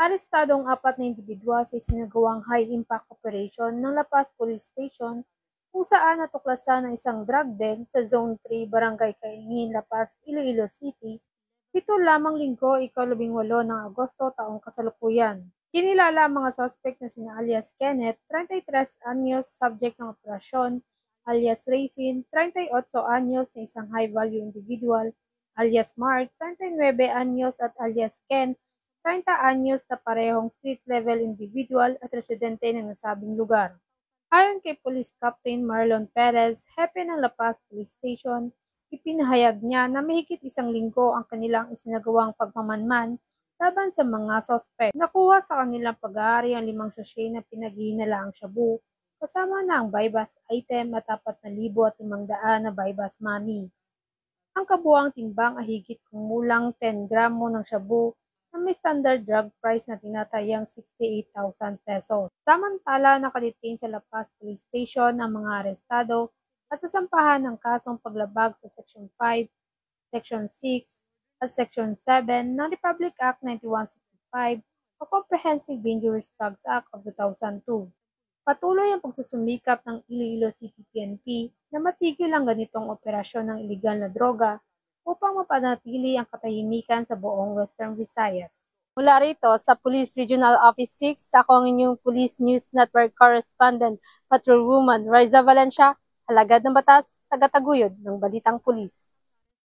Arestadong 4 na indibidwa sa isinagawang high-impact operation ng La Paz Police Station kung saan natuklasan ang isang drug den sa Zone 3, Barangay Caingin, La Paz, Iloilo City, ito lamang linggo, ika-18 ng Agosto taong kasalukuyan. Kinilala ang mga suspect na sina alias Kenneth, 33 anyos, subject ng operasyon, alias Racine, 38 anyos na isang high-value individual, alias Mark, 39 anyos at alias Ken, 30 anyos na parehong street-level individual at residente ng nasabing lugar. Ayon kay Police Captain Marlon Perez, hepe ng La Paz Police Station, ipinahayag niya na mahigit isang linggo ang kanilang isinagawang pagmamanman laban sa mga sospek. Nakuha sa kanilang pag-aari ang 5 sachet na pinaghihinalaang shabu, kasama na ang buy-bust item at 4,500 na buy-bust money. Ang kabuuang timbang ay higit kumulang 10 gramo ng shabu na may standard drug price na tinatayang 68,000 pesos. Samantala, nakadetain sa La Paz Police Station ang mga arestado at sasampahan ng kasong paglabag sa Section 5, Section 6 at Section 7 ng Republic Act 9165 o Comprehensive Dangerous Drugs Act of 2002. Patuloy ang pagsusumikap ng Iloilo City PNP na matigil ang ganitong operasyon ng ilegal na droga upang mapanatili ang katahimikan sa buong Western Visayas. Mula rito sa Police Regional Office 6, ako ang inyong Police News Network Correspondent, Patrolwoman Raisa Valencia, alagad ng batas, tagataguyod ng Balitang Pulis.